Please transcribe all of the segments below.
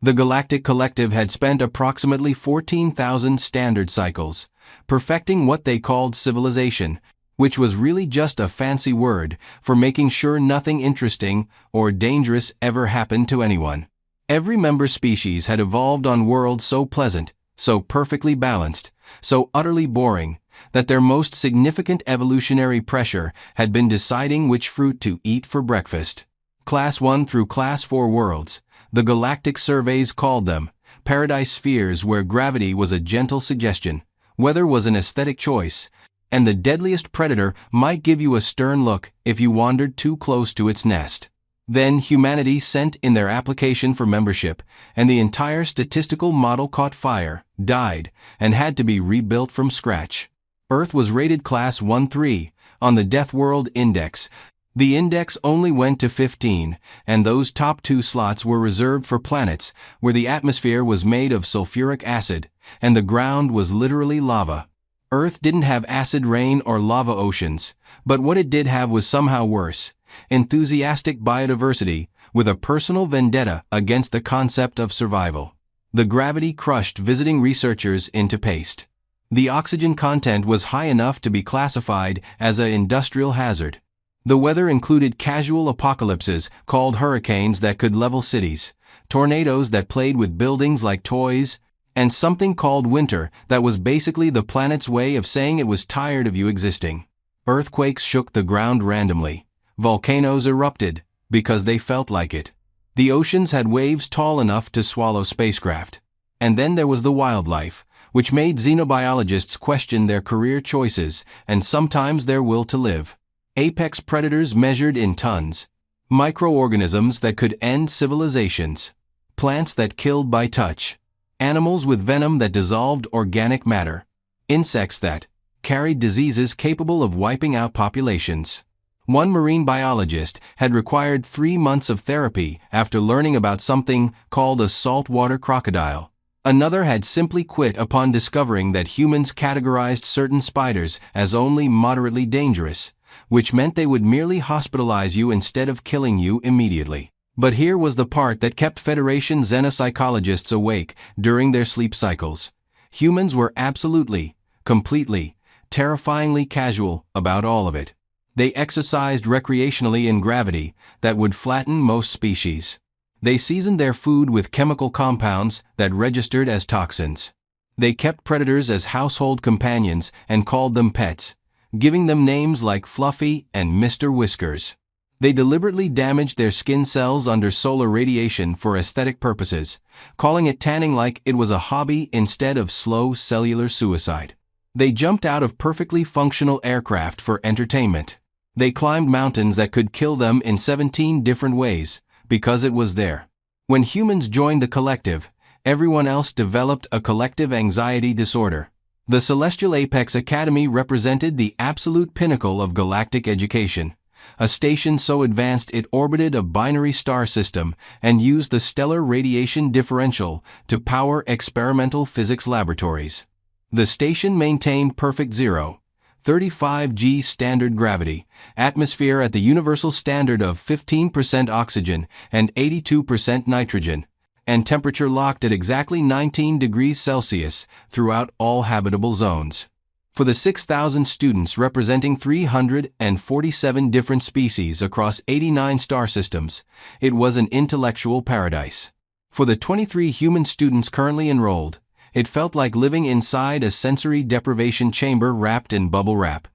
The Galactic Collective had spent approximately 14,000 standard cycles, perfecting what they called civilization, which was really just a fancy word for making sure nothing interesting or dangerous ever happened to anyone. Every member species had evolved on worlds so pleasant, so perfectly balanced, so utterly boring, that their most significant evolutionary pressure had been deciding which fruit to eat for breakfast. Class 1 through Class 4 worlds, the galactic surveys called them, paradise spheres where gravity was a gentle suggestion, weather was an aesthetic choice, and the deadliest predator might give you a stern look if you wandered too close to its nest. Then humanity sent in their application for membership, and the entire statistical model caught fire, died, and had to be rebuilt from scratch. Earth was rated Class 1-3 on the Deathworld Index. The index only went to 15, and those top 2 slots were reserved for planets where the atmosphere was made of sulfuric acid, and the ground was literally lava. Earth didn't have acid rain or lava oceans, but what it did have was somehow worse: enthusiastic biodiversity, with a personal vendetta against the concept of survival. The gravity crushed visiting researchers into paste. The oxygen content was high enough to be classified as an industrial hazard. The weather included casual apocalypses called hurricanes that could level cities, tornadoes that played with buildings like toys, and something called winter that was basically the planet's way of saying it was tired of you existing. Earthquakes shook the ground randomly. Volcanoes erupted because they felt like it. The oceans had waves tall enough to swallow spacecraft. And then there was the wildlife, which made xenobiologists question their career choices and sometimes their will to live. Apex predators measured in tons. Microorganisms that could end civilizations. Plants that killed by touch. Animals with venom that dissolved organic matter. Insects that carried diseases capable of wiping out populations. One marine biologist had required 3 months of therapy after learning about something called a saltwater crocodile. Another had simply quit upon discovering that humans categorized certain spiders as only moderately dangerous, which meant they would merely hospitalize you instead of killing you immediately. But here was the part that kept Federation xenopsychologists awake during their sleep cycles. Humans were absolutely, completely, terrifyingly casual about all of it. They exercised recreationally in gravity that would flatten most species. They seasoned their food with chemical compounds that registered as toxins. They kept predators as household companions and called them pets, giving them names like Fluffy and Mr. Whiskers. They deliberately damaged their skin cells under solar radiation for aesthetic purposes, calling it tanning like it was a hobby instead of slow cellular suicide. They jumped out of perfectly functional aircraft for entertainment. They climbed mountains that could kill them in 17 different ways, because it was there. When humans joined the collective, everyone else developed a collective anxiety disorder. The Celestial Apex Academy represented the absolute pinnacle of galactic education, a station so advanced it orbited a binary star system and used the stellar radiation differential to power experimental physics laboratories. The station maintained perfect 0.35 g standard gravity, atmosphere at the universal standard of 15% oxygen and 82% nitrogen, and temperature locked at exactly 19 degrees Celsius throughout all habitable zones. For the 6,000 students representing 347 different species across 89 star systems, it was an intellectual paradise. For the 23 human students currently enrolled, it felt like living inside a sensory deprivation chamber wrapped in bubble wrap.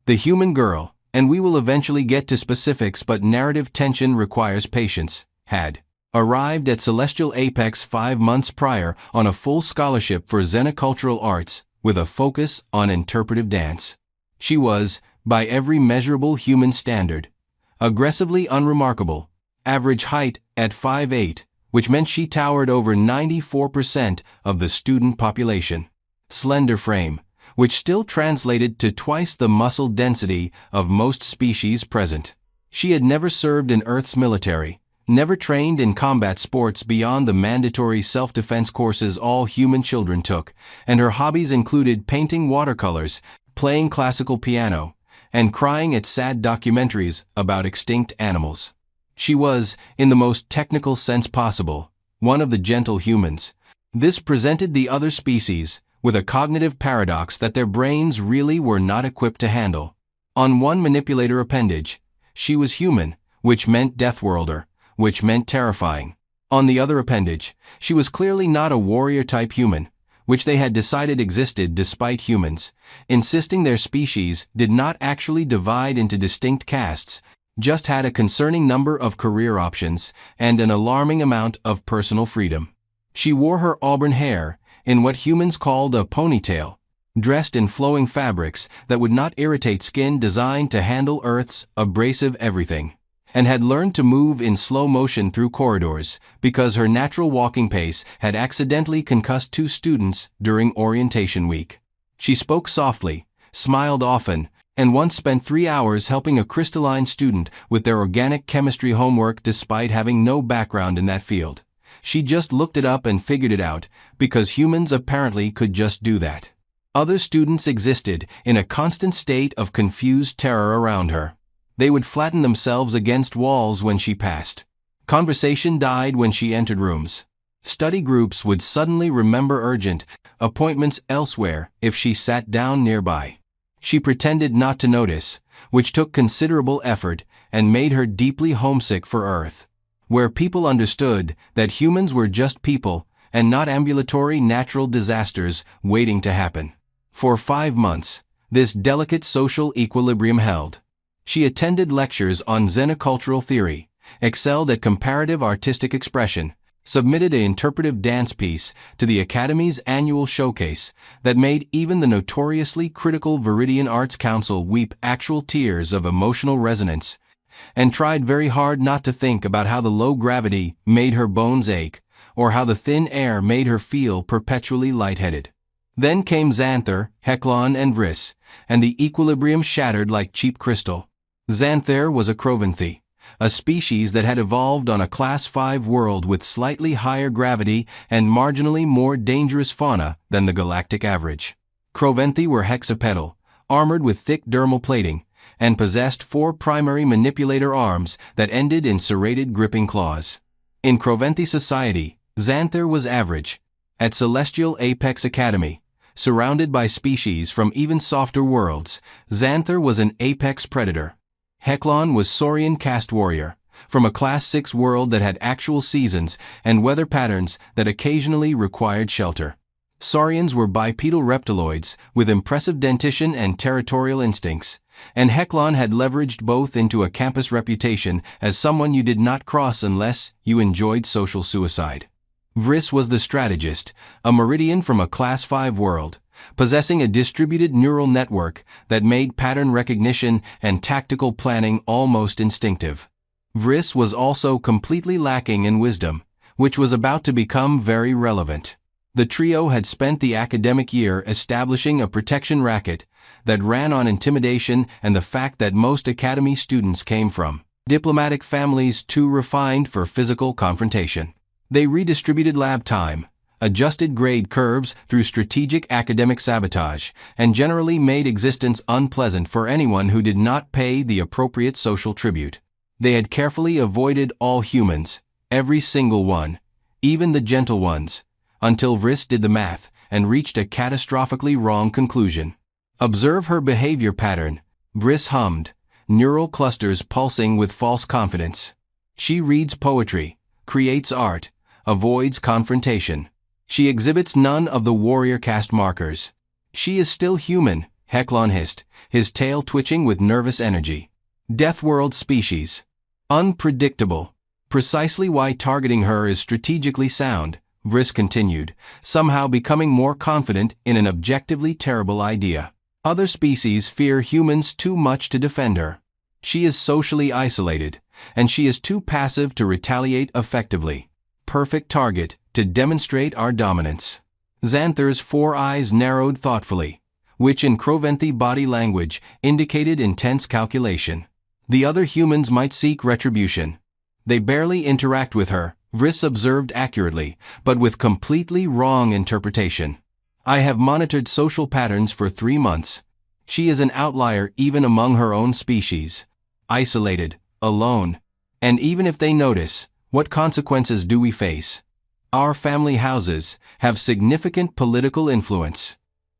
The human girl, and we will eventually get to specifics but narrative tension requires patience, had arrived at Celestial Apex 5 months prior on a full scholarship for Xenocultural Arts, with a focus on interpretive dance. She was, by every measurable human standard, aggressively unremarkable, average height at 5'8", which meant she towered over 94% of the student population. Slender frame, which still translated to twice the muscle density of most species present. She had never served in Earth's military, never trained in combat sports beyond the mandatory self-defense courses all human children took, and her hobbies included painting watercolors, playing classical piano, and crying at sad documentaries about extinct animals. She was, in the most technical sense possible, one of the gentle humans. This presented the other species with a cognitive paradox that their brains really were not equipped to handle. On one manipulator appendage, she was human, which meant Deathworlder, which meant terrifying. On the other appendage, she was clearly not a warrior-type human, which they had decided existed despite humans, insisting their species did not actually divide into distinct castes, just had a concerning number of career options and an alarming amount of personal freedom. She wore her auburn hair in what humans called a ponytail, dressed in flowing fabrics that would not irritate skin designed to handle Earth's abrasive everything, and had learned to move in slow motion through corridors because her natural walking pace had accidentally concussed 2 students during orientation week. She spoke softly, smiled often, and once spent 3 hours helping a crystalline student with their organic chemistry homework despite having no background in that field. She just looked it up and figured it out, because humans apparently could just do that. Other students existed in a constant state of confused terror around her. They would flatten themselves against walls when she passed. Conversation died when she entered rooms. Study groups would suddenly remember urgent appointments elsewhere if she sat down nearby. She pretended not to notice, which took considerable effort and made her deeply homesick for Earth, where people understood that humans were just people and not ambulatory natural disasters waiting to happen. For 5 months, this delicate social equilibrium held. She attended lectures on xenocultural theory, excelled at comparative artistic expression, submitted an interpretive dance piece to the Academy's annual showcase that made even the notoriously critical Viridian Arts Council weep actual tears of emotional resonance, and tried very hard not to think about how the low gravity made her bones ache, or how the thin air made her feel perpetually lightheaded. Then came Xanther, Heclon, and Vriss, and the equilibrium shattered like cheap crystal. Xanther was a Crovanthi, a species that had evolved on a Class 5 world with slightly higher gravity and marginally more dangerous fauna than the galactic average. Crovanthi were hexapedal, armored with thick dermal plating, and possessed 4 primary manipulator arms that ended in serrated gripping claws. In Crovanthi society, Xanther was average. At Celestial Apex Academy, surrounded by species from even softer worlds, Xanther was an apex predator. Heclon was Saurian caste warrior, from a Class 6 world that had actual seasons and weather patterns that occasionally required shelter. Saurians were bipedal reptiloids with impressive dentition and territorial instincts, and Heclon had leveraged both into a campus reputation as someone you did not cross unless you enjoyed social suicide. Vriss was the strategist, a Meridian from a Class 5 world, possessing a distributed neural network that made pattern recognition and tactical planning almost instinctive. Vriss was also completely lacking in wisdom, which was about to become very relevant. The trio had spent the academic year establishing a protection racket that ran on intimidation and the fact that most academy students came from diplomatic families too refined for physical confrontation. They redistributed lab time, adjusted grade curves through strategic academic sabotage, and generally made existence unpleasant for anyone who did not pay the appropriate social tribute. They had carefully avoided all humans, every single one, even the gentle ones, until Vriss did the math and reached a catastrophically wrong conclusion. Observe her behavior pattern, Vriss hummed, neural clusters pulsing with false confidence. She reads poetry, creates art, avoids confrontation. She exhibits none of the warrior caste markers. She is still human, Heclon hissed, his tail twitching with nervous energy. Deathworld species. Unpredictable. Precisely why targeting her is strategically sound, Vriss continued, somehow becoming more confident in an objectively terrible idea. Other species fear humans too much to defend her. She is socially isolated, and she is too passive to retaliate effectively. Perfect target to demonstrate our dominance. Xanther's 4 eyes narrowed thoughtfully, which in Crovanthi body language indicated intense calculation. The other humans might seek retribution. They barely interact with her, Vriss observed accurately, but with completely wrong interpretation. I have monitored social patterns for 3 months. She is an outlier even among her own species. Isolated, alone. And even if they notice, what consequences do we face? Our family houses have significant political influence.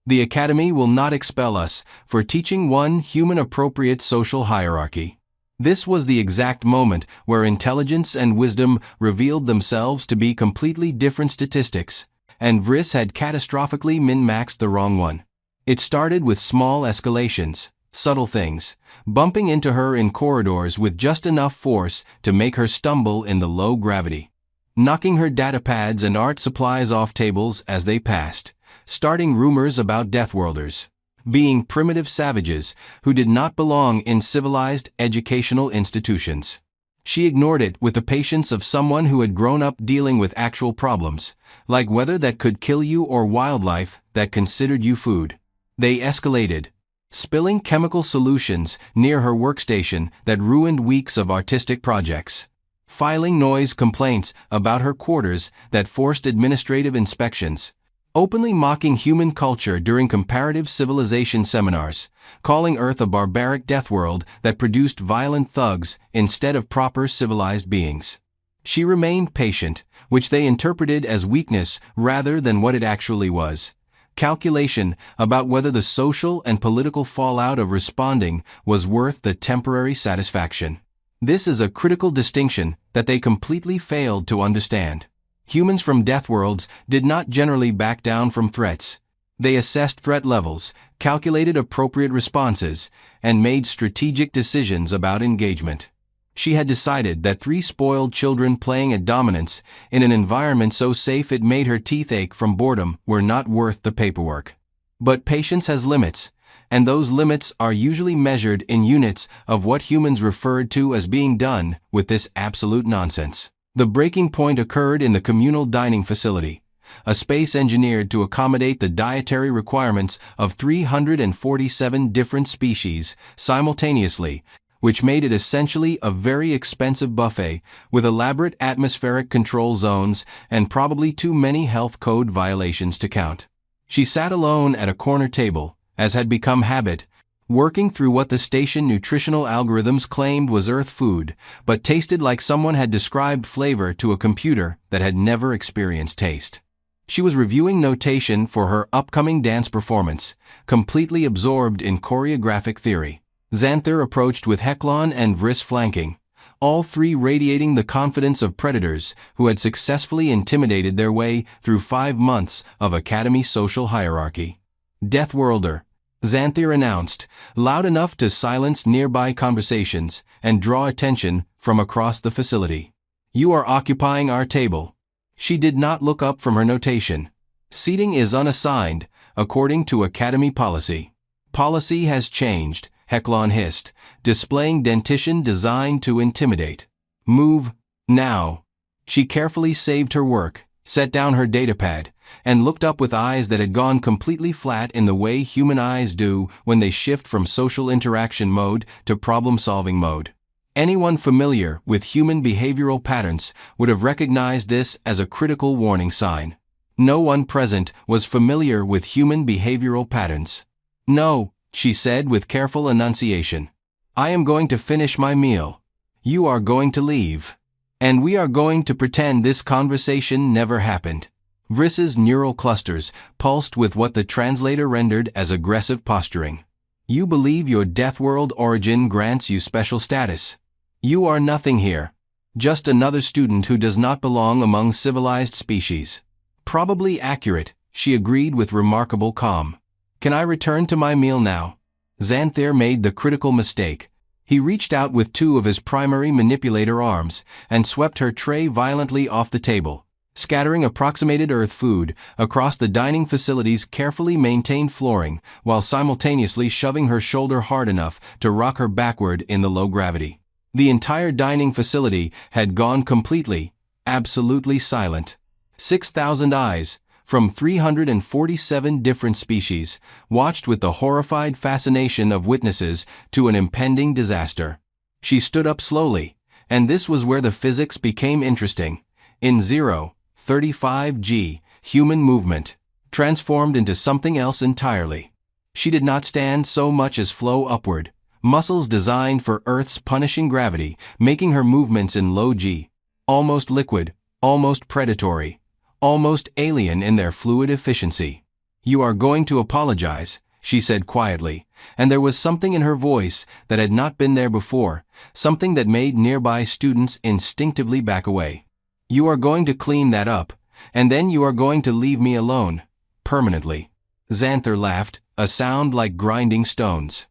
The Academy will not expel us for teaching one human-appropriate social hierarchy. This was the exact moment where intelligence and wisdom revealed themselves to be completely different statistics, and Vriss had catastrophically min-maxed the wrong one. It started with small escalations, subtle things, bumping into her in corridors with just enough force to make her stumble in the low gravity, knocking her data pads and art supplies off tables as they passed, starting rumors about Deathworlders being primitive savages who did not belong in civilized educational institutions. She ignored it with the patience of someone who had grown up dealing with actual problems, like weather that could kill you or wildlife that considered you food. They escalated, spilling chemical solutions near her workstation that ruined weeks of artistic projects, filing noise complaints about her quarters that forced administrative inspections, openly mocking human culture during comparative civilization seminars, calling Earth a barbaric deathworld that produced violent thugs instead of proper civilized beings. She remained patient, which they interpreted as weakness rather than what it actually was. Calculation about whether the social and political fallout of responding was worth the temporary satisfaction. This is a critical distinction that they completely failed to understand. Humans from Deathworlds did not generally back down from threats. They assessed threat levels, calculated appropriate responses, and made strategic decisions about engagement. She had decided that 3 spoiled children playing at dominance in an environment so safe it made her teeth ache from boredom were not worth the paperwork. But patience has limits, and those limits are usually measured in units of what humans referred to as being done with this absolute nonsense. The breaking point occurred in the communal dining facility, a space engineered to accommodate the dietary requirements of 347 different species simultaneously, which made it essentially a very expensive buffet with elaborate atmospheric control zones and probably too many health code violations to count. She sat alone at a corner table, as had become habit, working through what the station nutritional algorithms claimed was Earth food, but tasted like someone had described flavor to a computer that had never experienced taste. She was reviewing notation for her upcoming dance performance, completely absorbed in choreographic theory. Xanther approached with Heclon and Vriss flanking, all 3 radiating the confidence of predators who had successfully intimidated their way through 5 months of Academy social hierarchy. Deathworlder, Xanther announced, loud enough to silence nearby conversations and draw attention from across the facility. You are occupying our table. She did not look up from her notation. Seating is unassigned, according to Academy policy. Policy has changed, Heclon hissed, displaying dentition designed to intimidate. Move, now. She carefully saved her work, set down her datapad, and looked up with eyes that had gone completely flat in the way human eyes do when they shift from social interaction mode to problem-solving mode. Anyone familiar with human behavioral patterns would have recognized this as a critical warning sign. No one present was familiar with human behavioral patterns. No, she said with careful enunciation. I am going to finish my meal. You are going to leave. And we are going to pretend this conversation never happened. Vriss's neural clusters pulsed with what the translator rendered as aggressive posturing. You believe your Deathworld origin grants you special status. You are nothing here. Just another student who does not belong among civilized species. Probably accurate, she agreed with remarkable calm. Can I return to my meal now? Xanther made the critical mistake. He reached out with 2 of his primary manipulator arms and swept her tray violently off the table, scattering approximated Earth food across the dining facility's carefully maintained flooring while simultaneously shoving her shoulder hard enough to rock her backward in the low gravity. The entire dining facility had gone completely, absolutely silent. 6,000 eyes, from 347 different species, watched with the horrified fascination of witnesses to an impending disaster. She stood up slowly, and this was where the physics became interesting. In 0.35 g, human movement transformed into something else entirely. She did not stand so much as flow upward, muscles designed for Earth's punishing gravity, making her movements in low g, almost liquid, almost predatory, almost alien in their fluid efficiency. "You are going to apologize," she said quietly, and there was something in her voice that had not been there before, something that made nearby students instinctively back away. "You are going to clean that up, and then you are going to leave me alone, permanently." Xanther laughed, a sound like grinding stones.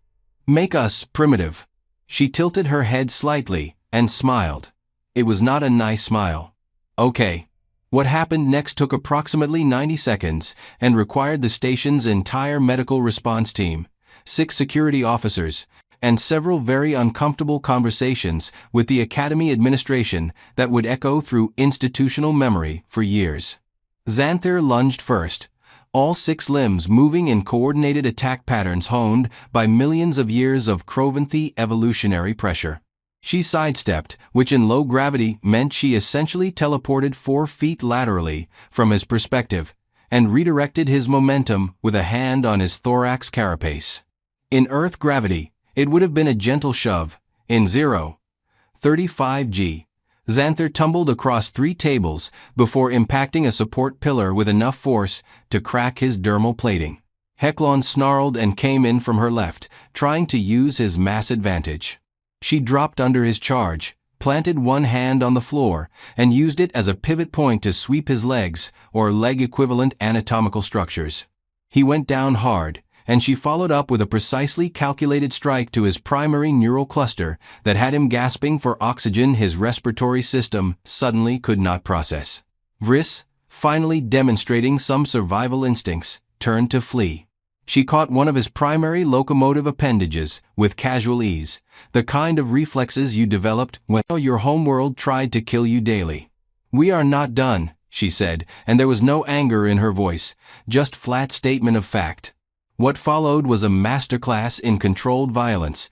"Make us primitive." She tilted her head slightly and smiled. It was not a nice smile. "Okay." What happened next took approximately 90 seconds and required the station's entire medical response team, 6 security officers, and several very uncomfortable conversations with the Academy administration that would echo through institutional memory for years. Xanther lunged first, all 6 limbs moving in coordinated attack patterns honed by millions of years of Crovanthy evolutionary pressure. She sidestepped, which in low gravity meant she essentially teleported 4 feet laterally from his perspective, and redirected his momentum with a hand on his thorax carapace. In Earth gravity, it would have been a gentle shove. In 0.35 g, Xanther tumbled across 3 tables before impacting a support pillar with enough force to crack his dermal plating. Hecklon snarled and came in from her left, trying to use his mass advantage. She dropped under his charge, planted one hand on the floor, and used it as a pivot point to sweep his legs, or leg-equivalent anatomical structures. He went down hard, and she followed up with a precisely calculated strike to his primary neural cluster that had him gasping for oxygen his respiratory system suddenly could not process. Vriss, finally demonstrating some survival instincts, turned to flee. She caught one of his primary locomotive appendages with casual ease, the kind of reflexes you developed when your homeworld tried to kill you daily. "We are not done," she said, and there was no anger in her voice, just flat statement of fact. What followed was a masterclass in controlled violence.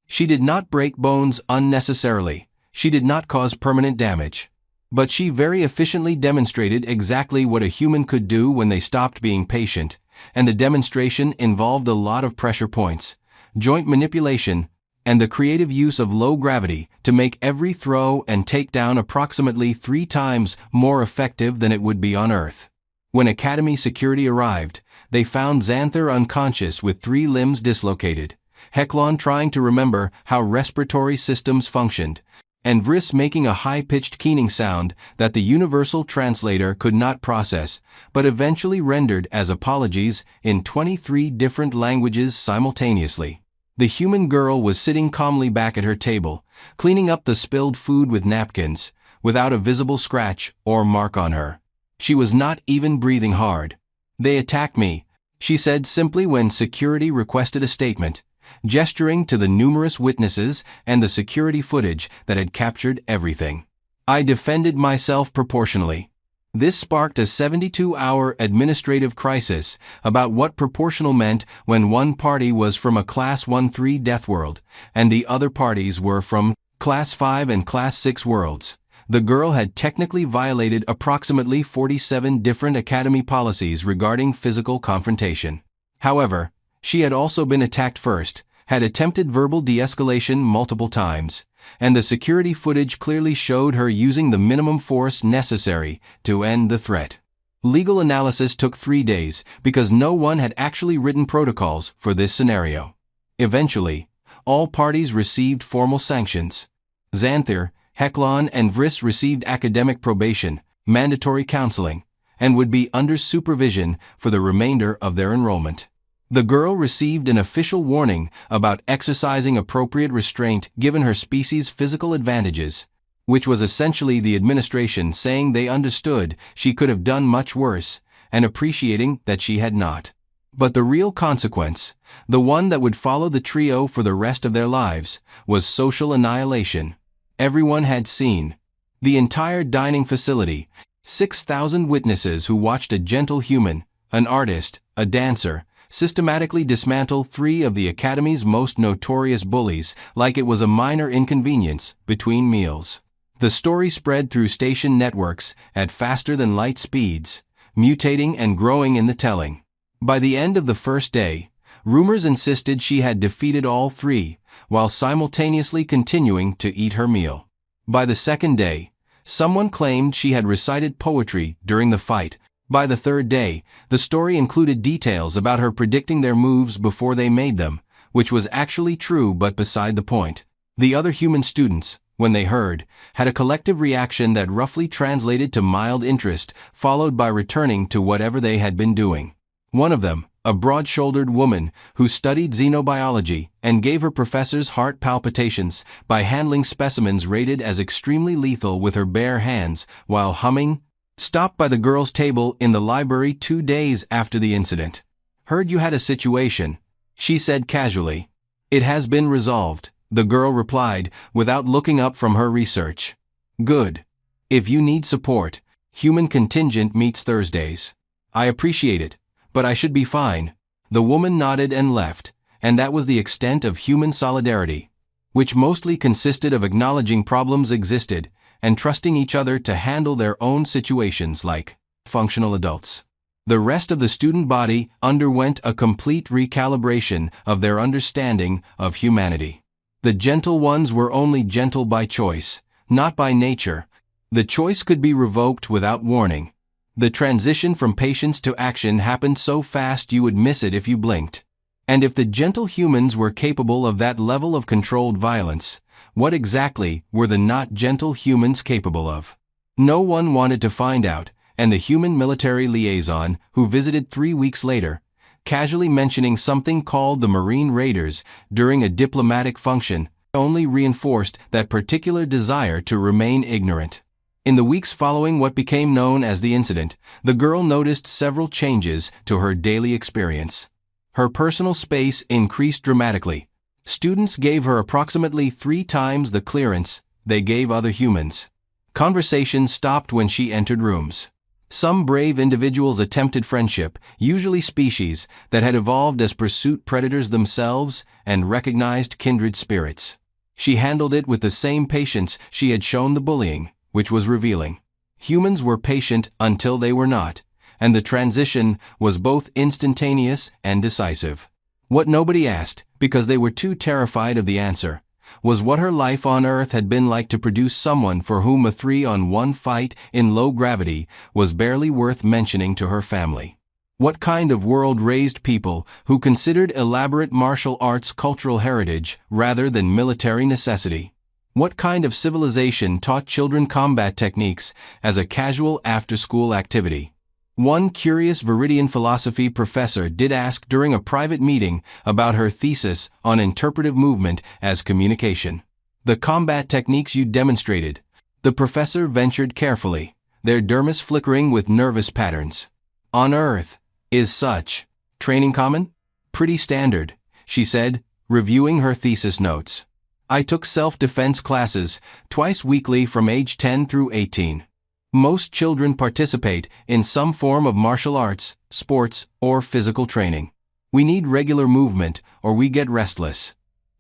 She did not break bones unnecessarily. She did not cause permanent damage. But she very efficiently demonstrated exactly what a human could do when they stopped being patient, and the demonstration involved a lot of pressure points, joint manipulation, and the creative use of low gravity to make every throw and takedown approximately 3 times more effective than it would be on Earth. When Academy security arrived, they found Xanther unconscious with 3 limbs dislocated, Hecklon trying to remember how respiratory systems functioned, and Vriss making a high-pitched keening sound that the universal translator could not process, but eventually rendered as apologies in 23 different languages simultaneously. The human girl was sitting calmly back at her table, cleaning up the spilled food with napkins, without a visible scratch or mark on her. She was not even breathing hard. "They attacked me," she said simply when security requested a statement, gesturing to the numerous witnesses and the security footage that had captured everything. "I defended myself proportionally." This sparked a 72-hour administrative crisis about what proportional meant when one party was from a Class 1-3 Deathworld, and the other parties were from Class 5 and Class 6 worlds. The girl had technically violated approximately 47 different Academy policies regarding physical confrontation. However, she had also been attacked first, had attempted verbal de-escalation multiple times, and the security footage clearly showed her using the minimum force necessary to end the threat. Legal analysis took 3 days because no one had actually written protocols for this scenario. Eventually, all parties received formal sanctions. Xanther, Hecklon, and Vriss received academic probation, mandatory counseling, and would be under supervision for the remainder of their enrollment. The girl received an official warning about exercising appropriate restraint given her species' physical advantages, which was essentially the administration saying they understood she could have done much worse, and appreciating that she had not. But the real consequence, the one that would follow the trio for the rest of their lives, was social annihilation. Everyone had seen. The entire dining facility, 6,000 witnesses who watched a gentle human, an artist, a dancer, systematically dismantle 3 of the Academy's most notorious bullies like it was a minor inconvenience between meals. The story spread through station networks at faster-than-light speeds, mutating and growing in the telling. By the end of the first day, rumors insisted she had defeated all 3, while simultaneously continuing to eat her meal. By the second day, Someone claimed she had recited poetry during the fight. By the third day, the story included details about her predicting their moves before they made them, which was actually true but beside the point. The other human students, when they heard, had a collective reaction that roughly translated to mild interest, followed by returning to whatever they had been doing. One of them, a broad-shouldered woman who studied xenobiology and gave her professors heart palpitations by handling specimens rated as extremely lethal with her bare hands while humming, stopped by the girls' table in the library 2 days after the incident. "Heard you had a situation," she said casually. "It has been resolved," the girl replied without looking up from her research. "Good. If you need support, human contingent meets Thursdays. I appreciate it, but I should be fine." The woman nodded and left, and that was the extent of human solidarity, which mostly consisted of acknowledging problems existed and trusting each other to handle their own situations like functional adults. The rest of the student body underwent a complete recalibration of their understanding of humanity. The gentle ones were only gentle by choice, not by nature. The choice could be revoked without warning. The transition from patience to action happened so fast you would miss it if you blinked. And if the gentle humans were capable of that level of controlled violence, what exactly were the not gentle humans capable of? No one wanted to find out, and the human military liaison, who visited 3 weeks later, casually mentioning something called the Marine Raiders during a diplomatic function, only reinforced that particular desire to remain ignorant. In the weeks following what became known as the incident, the girl noticed several changes to her daily experience. Her personal space increased dramatically. Students gave her approximately 3 times the clearance they gave other humans. Conversations stopped when she entered rooms. Some brave individuals attempted friendship, usually species that had evolved as pursuit predators themselves and recognized kindred spirits. She handled it with the same patience she had shown the bullying, which was revealing. Humans were patient until they were not, and the transition was both instantaneous and decisive. What nobody asked, because they were too terrified of the answer, was what her life on Earth had been like to produce someone for whom a 3-on-1 fight in low gravity was barely worth mentioning to her family. What kind of world raised people who considered elaborate martial arts cultural heritage rather than military necessity? What kind of civilization taught children combat techniques as a casual after-school activity? One curious Viridian philosophy professor did ask during a private meeting about her thesis on interpretive movement as communication. "The combat techniques you demonstrated," the professor ventured carefully, their dermis flickering with nervous patterns. "On Earth, is such training common?" "Pretty standard," she said, reviewing her thesis notes. "I took self-defense classes twice weekly from age 10 through 18. Most children participate in some form of martial arts, sports, or physical training. We need regular movement or we get restless.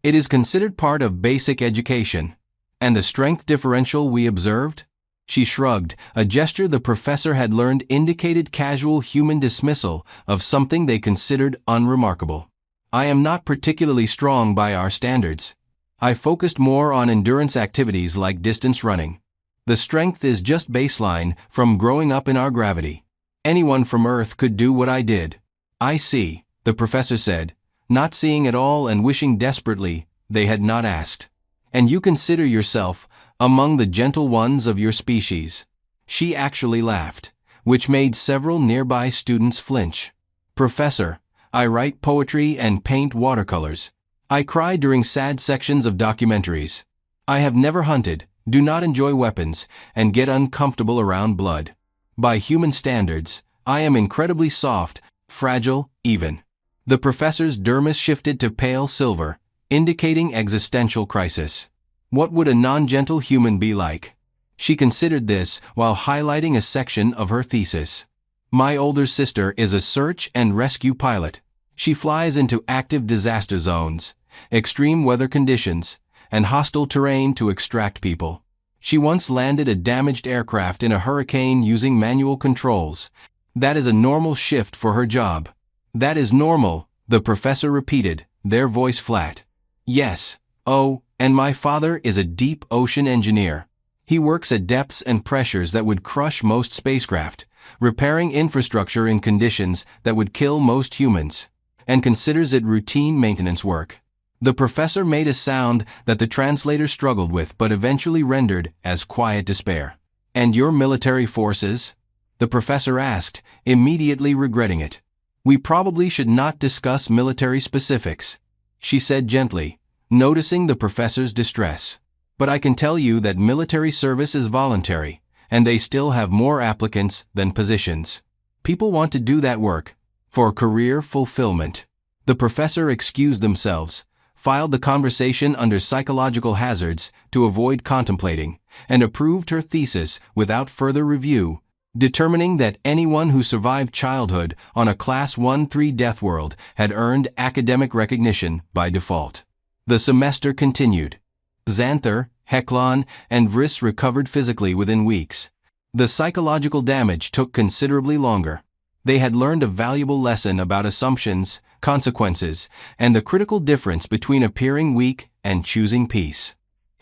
It is considered part of basic education." "And the strength differential we observed?" She shrugged, a gesture the professor had learned indicated casual human dismissal of something they considered unremarkable. "I am not particularly strong by our standards. I focused more on endurance activities like distance running. The strength is just baseline from growing up in our gravity. Anyone from Earth could do what I did." "I see," the professor said, not seeing at all and wishing desperately they had not asked. "And you consider yourself among the gentle ones of your species." She actually laughed, which made several nearby students flinch. "Professor, I write poetry and paint watercolors. I cry during sad sections of documentaries. I have never hunted, do not enjoy weapons, and get uncomfortable around blood. By human standards, I am incredibly soft, fragile, even." The professor's dermis shifted to pale silver, indicating existential crisis. What would a non-gentle human be like? She considered this while highlighting a section of her thesis. "My older sister is a search and rescue pilot. She flies into active disaster zones, extreme weather conditions, and hostile terrain to extract people. She once landed a damaged aircraft in a hurricane using manual controls. That is a normal shift for her job." "That is normal," the professor repeated, their voice flat. "Yes, oh, and my father is a deep ocean engineer. He works at depths and pressures that would crush most spacecraft, repairing infrastructure in conditions that would kill most humans, and considers it routine maintenance work. The professor made a sound that the translator struggled with but eventually rendered as quiet despair. "And your military forces?" the professor asked, immediately regretting it. "We probably should not discuss military specifics," she said gently, noticing the professor's distress. "But I can tell you that military service is voluntary, and they still have more applicants than positions. People want to do that work for career fulfillment." The professor excused themselves, filed the conversation under psychological hazards to avoid contemplating, and approved her thesis without further review, determining that anyone who survived childhood on a Class 1-3 Deathworld had earned academic recognition by default. The semester continued. Xanther, Heklon, and Vriss recovered physically within weeks. The psychological damage took considerably longer. They had learned a valuable lesson about assumptions, consequences, and the critical difference between appearing weak and choosing peace.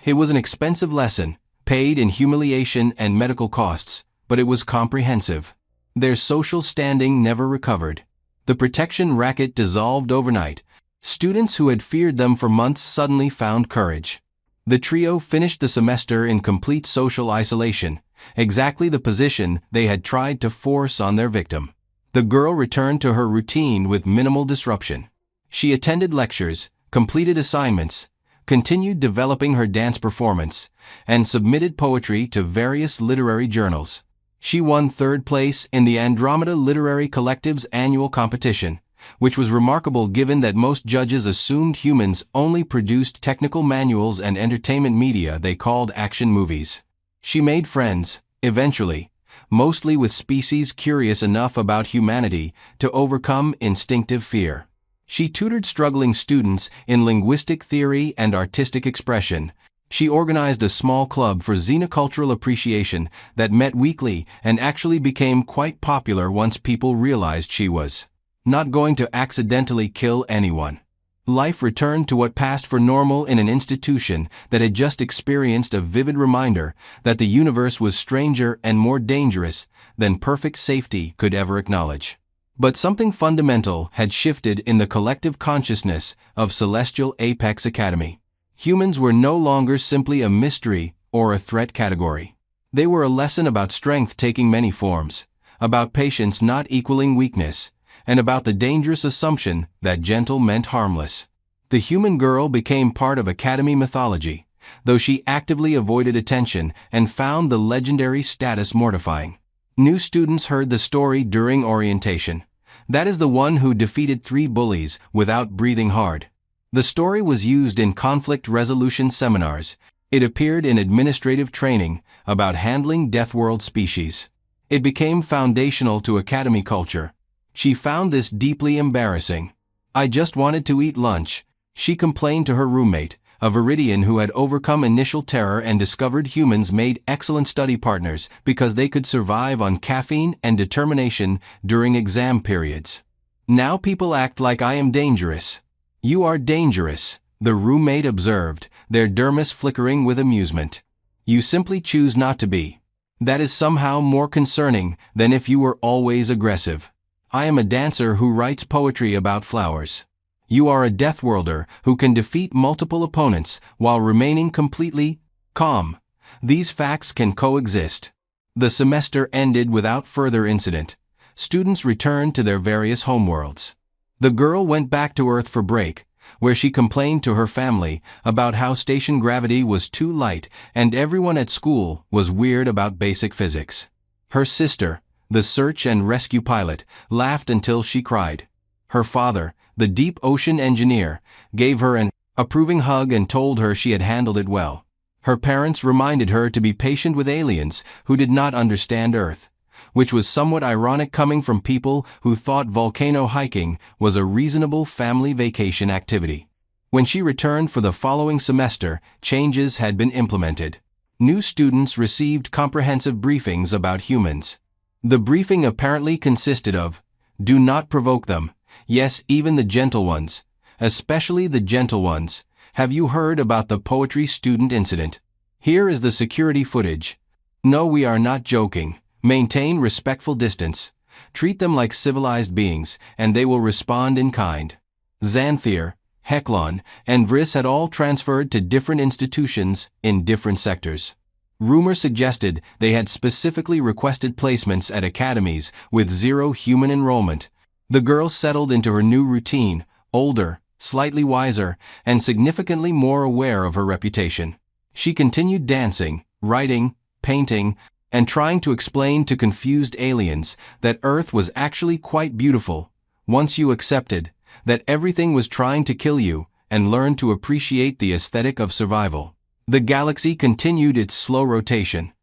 It was an expensive lesson, paid in humiliation and medical costs, but it was comprehensive. Their social standing never recovered. The protection racket dissolved overnight. Students who had feared them for months suddenly found courage. The trio finished the semester in complete social isolation, exactly the position they had tried to force on their victim. The girl returned to her routine with minimal disruption. She attended lectures, completed assignments, continued developing her dance performance, and submitted poetry to various literary journals. She won third place in the Andromeda Literary Collective's annual competition, which was remarkable given that most judges assumed humans only produced technical manuals and entertainment media they called action movies. She made friends, eventually, mostly with species curious enough about humanity to overcome instinctive fear. She tutored struggling students in linguistic theory and artistic expression. She organized a small club for xenocultural appreciation that met weekly and actually became quite popular once people realized she was not going to accidentally kill anyone. Life returned to what passed for normal in an institution that had just experienced a vivid reminder that the universe was stranger and more dangerous than perfect safety could ever acknowledge. But something fundamental had shifted in the collective consciousness of Celestial Apex Academy. Humans were no longer simply a mystery or a threat category. They were a lesson about strength taking many forms, about patience not equaling weakness, and about the dangerous assumption that gentle meant harmless. The human girl became part of Academy mythology, though she actively avoided attention and found the legendary status mortifying. New students heard the story during orientation. That is the one who defeated 3 bullies without breathing hard. The story was used in conflict resolution seminars. It appeared in administrative training about handling Deathworld species. It became foundational to Academy culture. She found this deeply embarrassing. "I just wanted to eat lunch," she complained to her roommate, a Viridian who had overcome initial terror and discovered humans made excellent study partners because they could survive on caffeine and determination during exam periods. "Now people act like I am dangerous." "You are dangerous," the roommate observed, their dermis flickering with amusement. "You simply choose not to be. That is somehow more concerning than if you were always aggressive. I am a dancer who writes poetry about flowers. You are a Deathworlder who can defeat multiple opponents while remaining completely calm. These facts can coexist." The semester ended without further incident. Students returned to their various homeworlds. The girl went back to Earth for break, where she complained to her family about how station gravity was too light and everyone at school was weird about basic physics. Her sister, the search and rescue pilot, laughed until she cried. Her father, the deep ocean engineer, gave her an approving hug and told her she had handled it well. Her parents reminded her to be patient with aliens who did not understand Earth, which was somewhat ironic coming from people who thought volcano hiking was a reasonable family vacation activity. When she returned for the following semester, changes had been implemented. New students received comprehensive briefings about humans. The briefing apparently consisted of, "Do not provoke them. Yes, even the gentle ones. Especially the gentle ones. Have you heard about the poetry student incident? Here is the security footage. No, we are not joking. Maintain respectful distance. Treat them like civilized beings, and they will respond in kind. Xanthir, Heklon, and Vriss had all transferred to different institutions in different sectors. Rumor suggested they had specifically requested placements at academies with zero human enrollment. The girl settled into her new routine, older, slightly wiser, and significantly more aware of her reputation. She continued dancing, writing, painting, and trying to explain to confused aliens that Earth was actually quite beautiful, once you accepted that everything was trying to kill you and learned to appreciate the aesthetic of survival. The galaxy continued its slow rotation.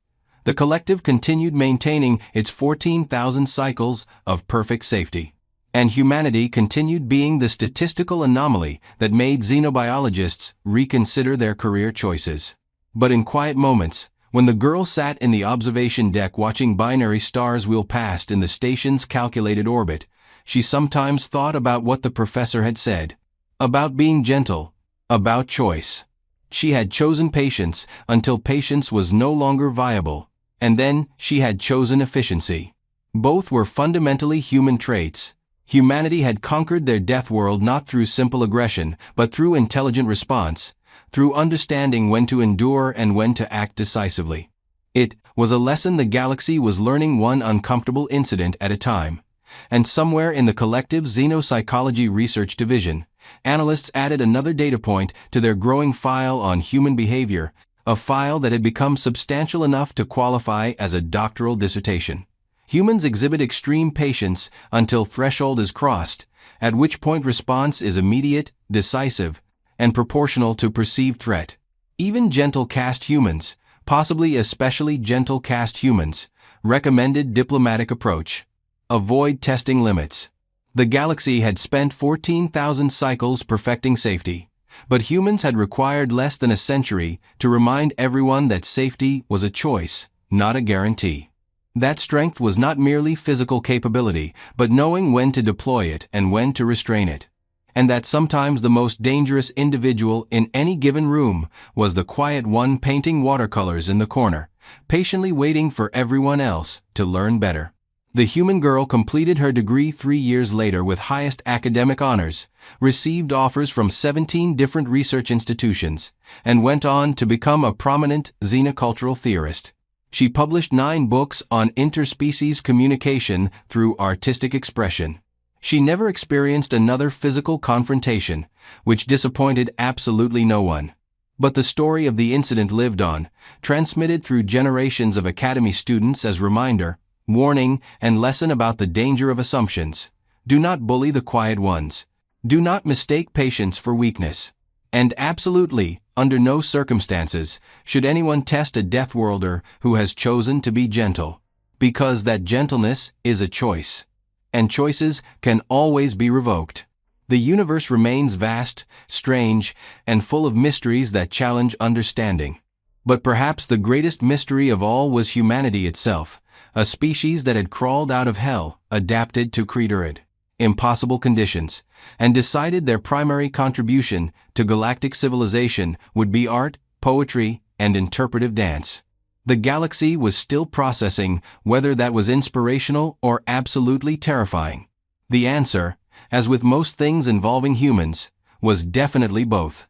The collective continued maintaining its 14,000 cycles of perfect safety. And humanity continued being the statistical anomaly that made xenobiologists reconsider their career choices. But in quiet moments, when the girl sat in the observation deck watching binary stars wheel past in the station's calculated orbit, she sometimes thought about what the professor had said. About being gentle. About choice. She had chosen patience until patience was no longer viable, and then she had chosen efficiency. Both were fundamentally human traits. Humanity had conquered their death world not through simple aggression, but through intelligent response, through understanding when to endure and when to act decisively. It was a lesson the galaxy was learning, one uncomfortable incident at a time. And somewhere in the collective xenopsychology research division, analysts added another data point to their growing file on human behavior, a file that had become substantial enough to qualify as a doctoral dissertation. Humans exhibit extreme patience until threshold is crossed, at which point response is immediate, decisive, and proportional to perceived threat. Even gentle caste humans, possibly especially gentle caste humans, recommended diplomatic approach. Avoid testing limits. The galaxy had spent 14,000 cycles perfecting safety, but humans had required less than a century to remind everyone that safety was a choice, not a guarantee. That strength was not merely physical capability, but knowing when to deploy it and when to restrain it. And that sometimes the most dangerous individual in any given room was the quiet one painting watercolors in the corner, patiently waiting for everyone else to learn better. The human girl completed her degree 3 years later with highest academic honors, received offers from 17 different research institutions, and went on to become a prominent xenocultural theorist. She published 9 books on interspecies communication through artistic expression. She never experienced another physical confrontation, which disappointed absolutely no one. But the story of the incident lived on, transmitted through generations of academy students as reminder, warning, and lesson about the danger of assumptions. Do not bully the quiet ones. Do not mistake patience for weakness. And absolutely, under no circumstances, should anyone test a Deathworlder who has chosen to be gentle. Because that gentleness is a choice. And choices can always be revoked. The universe remains vast, strange, and full of mysteries that challenge understanding. But perhaps the greatest mystery of all was humanity itself, a species that had crawled out of hell, adapted to Creterid, impossible conditions, and decided their primary contribution to galactic civilization would be art, poetry, and interpretive dance. The galaxy was still processing whether that was inspirational or absolutely terrifying. The answer, as with most things involving humans, was definitely both.